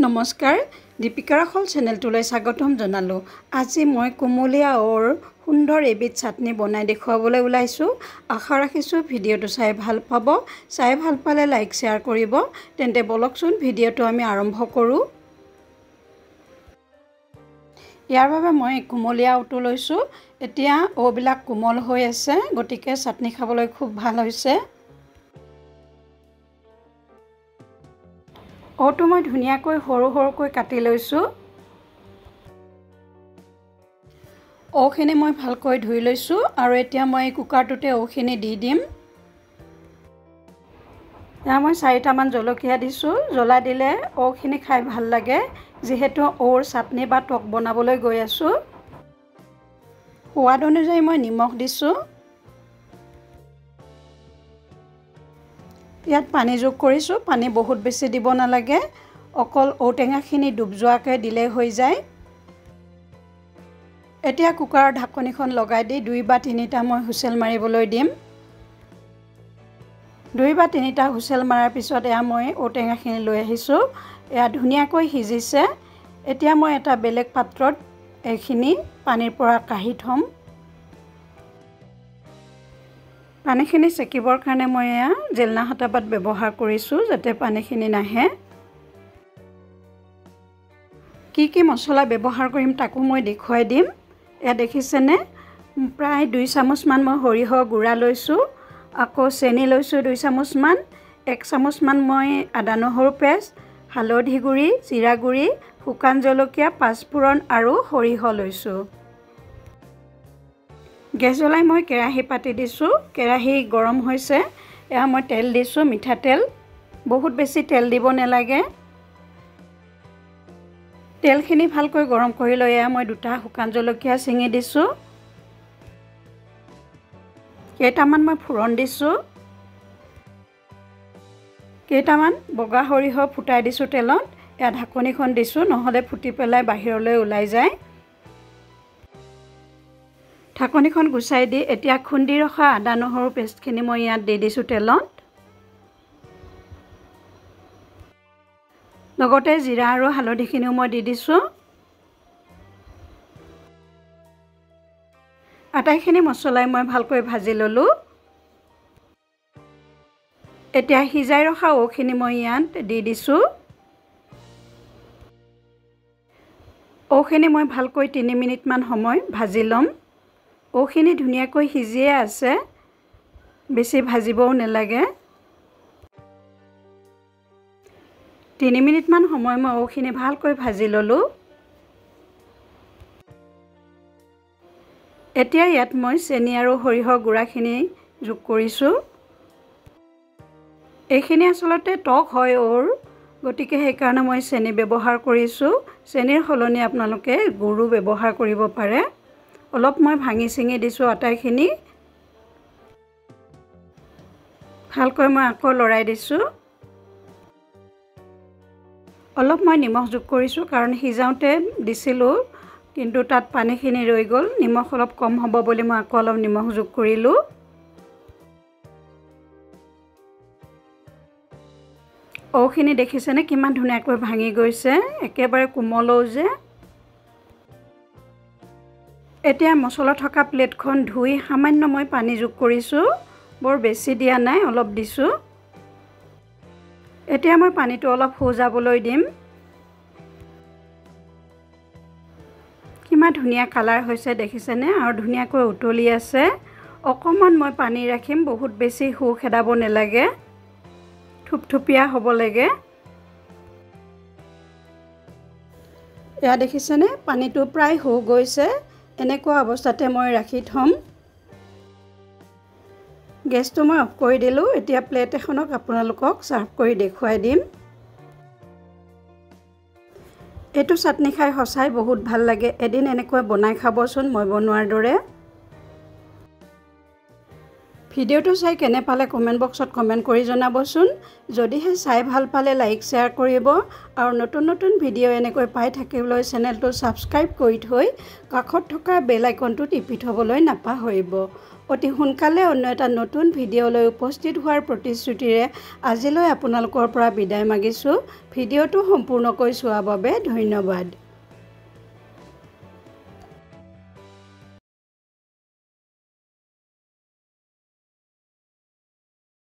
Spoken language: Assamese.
নমস্কাৰ দীপিকা ৰাখল চেনেলটোলৈ স্বাগতম জনালো। আজি মই কুমলীয়া ওৰ সুন্দৰ এবিধ চাটনি বনাই দেখুৱাবলৈ ওলাইছো। আশা ৰাখিছো ভিডিঅটো চাই ভাল পাব। চাই ভাল পালে লাইক শেয়াৰ কৰিব। তেন্তে বলকচোন ভিডিঅটো আমি আৰম্ভ কৰো। ইয়াৰ বাবে মই কুমলীয়া ওটো লৈছো। এতিয়া ওবিলাক কোমল হৈ আছে, গতিকে চাটনি খাবলৈ খুব ভাল হৈছে। ওটো মই ধুনীয়াকৈ সৰু সৰুকৈ কাটি লৈছো। ওখিনি মই ভালকৈ ধুই লৈছো আৰু এতিয়া মই কুকাৰটোতে ওখিনি দি দিম। এতিয়া মই 4টা মান জলকীয়া দিছো। জ্বলা দিলে ওখিনি খাই ভাল লাগে, যেহেতু ওৰ চাটনি বা টক বনাবলৈ গৈ আছো। সোৱাদ অনুযায়ী মই নিমখ দিছো। ইয়াত পানী যোগ কৰিছো। পানী বহুত বেছি দিব নালাগে, অকল ঔটেঙাখিনি ডুব যোৱাকৈ দিলে হৈ যায়। এতিয়া কুকাৰৰ ঢাকনিখন লগাই দি 2 বা 3টা মই হুইচেল মাৰিবলৈ দিম। 2 বা 3টা হুইচেল মাৰাৰ পিছত এয়া মই ঔটেঙাখিনি লৈ আহিছো। এয়া ধুনীয়াকৈ সিজিছে। এতিয়া মই এটা বেলেগ পাত্ৰত এইখিনি পানীৰ পৰা কাঢ়ি থম। পানীখিনি চেকিবৰ কাৰণে মই এয়া জেলনা হাতাপাত ব্যৱহাৰ কৰিছো, যাতে পানীখিনি নাহে। কি মছলা ব্যৱহাৰ কৰিম তাকো মই দেখুৱাই দিম। এয়া দেখিছেনে, প্ৰায় 2 চামুচ মান মই সৰিয়হ গুড়া লৈছো। আকৌ চেনি লৈছো 2 চামুচ মান। 1 চামুচ মান মই আদা নহৰু পেষ্ট, হালধি গুড়ি, জিৰা গুড়ি, শুকান জলকীয়া, পাঁচফোৰণ আৰু সৰিয়হ লৈছো। গেছ জ্বলাই মই কেৰাহী পাতি দিছো। কেৰাহী গৰম হৈছে। এয়া মই তেল দিছো, মিঠাতেল। বহুত বেছি তেল দিব নালাগে। তেলখিনি ভালকৈ গৰম কৰি লৈ এয়া মই 2টা শুকান জলকীয়া ছিঙি দিছো। কেইটামান মই ফুৰণ দিছো। কেইটামান বগা সৰিয়হ ফুটাই দিছো তেলত। এয়া ঢাকনিখন দিছো, নহলে ফুটি পেলাই বাহিৰলৈ ওলাই যায়। ঢাকনিখন গুচাই দি এতিয়া খুন্দি ৰখা আদা নহৰু পেষ্টখিনি মই ইয়াত দি দিছো তেলত। লগতে জিৰা আৰু হালধিখিনিও মই দি দিছো। আটাইখিনি মছলাই মই ভালকৈ ভাজি ললো। এতিয়া সিজাই ৰখা ওখিনি মই ইয়াত দি দিছো। ওখিনি মই ভালকৈ 3 মিনিট মান সময় ভাজি ল'ম। ওখিনি ধুনীয়াকৈ সিজিয়ে আছে, বেছি ভাজিবও নালাগে। 3 মিনিট মান সময় মই ওখিনি ভালকৈ ভাজি ললো। এতিয়া ইয়াত মই চেনি আৰু সৰিয়হ গুড়াখিনি যোগ কৰিছো। এইখিনি আচলতে টক হয় ওৰ, গতিকে সেইকাৰণে মই চেনি ব্যৱহাৰ কৰিছো। চেনিৰ সলনি আপোনালোকে গুড়ো ব্যৱহাৰ কৰিব পাৰে। অলপ মই ভাঙি চিঙি দিছো আটাইখিনি। ভালকৈ মই আকৌ লৰাই দিছো। অলপ মই নিমখ যোগ কৰিছো, কাৰণ সিজাওতে দিছিলো, কিন্তু তাত পানীখিনি ৰৈ গ'ল। নিমখ অলপ কম হ'ব বুলি মই আকৌ অলপ নিমখ যোগ কৰিলো। ওখিনি দেখিছেনে কিমান ধুনীয়াকৈ ভাঙি গৈছে, একেবাৰে কোমল যে। এতিয়া মছলা থকা প্লেটখন ধুই সামান্য মই পানী যোগ কৰিছো। বৰ বেছি দিয়া নাই, অলপ দিছো। এতিয়া মই পানীটো অলপ শুকাবলৈ দিম। কিমান ধুনীয়া কালাৰ হৈছে দেখিছেনে, আৰু ধুনীয়াকৈ উতলি আছে। অকণমান মই পানী ৰাখিম, বহুত বেছি খেদাব নালাগে, থুপথুপীয়া হ'ব লাগে। এয়া দেখিছেনে পানীটো প্ৰায় গৈছে। এনেকুৱা অৱস্থাতে মই ৰাখি থম। গেছটো মই অফ কৰি দিলো। এতিয়া প্লেট এখনক আপোনালোকক সাৰ্ভ কৰি দেখুৱাই দিম। এইটো চাটনি খাই সঁচাই বহুত ভাল লাগে। এদিন এনেকৈ বনাই খাবচোন মই বনোৱাৰ দৰে। ভিডিঅ'টো চাই কেনে পালে কমেণ্ট বক্সত কমেণ্ট কৰি জনাবচোন। যদিহে চাই ভাল পালে লাইক শ্বেয়াৰ কৰিব আৰু নতুন নতুন ভিডিঅ' এনেকৈ পাই থাকিবলৈ চেনেলটো ছাবস্ক্ৰাইব কৰি থৈ কাষত থকা বেল আইকনটো টিপি থ'বলৈ নাপাহৰিব। অতি সোনকালে অন্য এটা নতুন ভিডিঅ'লৈ উপস্থিত হোৱাৰ প্ৰতিশ্ৰুতিৰে আজিলৈ আপোনালোকৰ পৰা বিদায় মাগিছোঁ। ভিডিঅ'টো সম্পূৰ্ণকৈ চোৱাৰ বাবে ধন্যবাদ।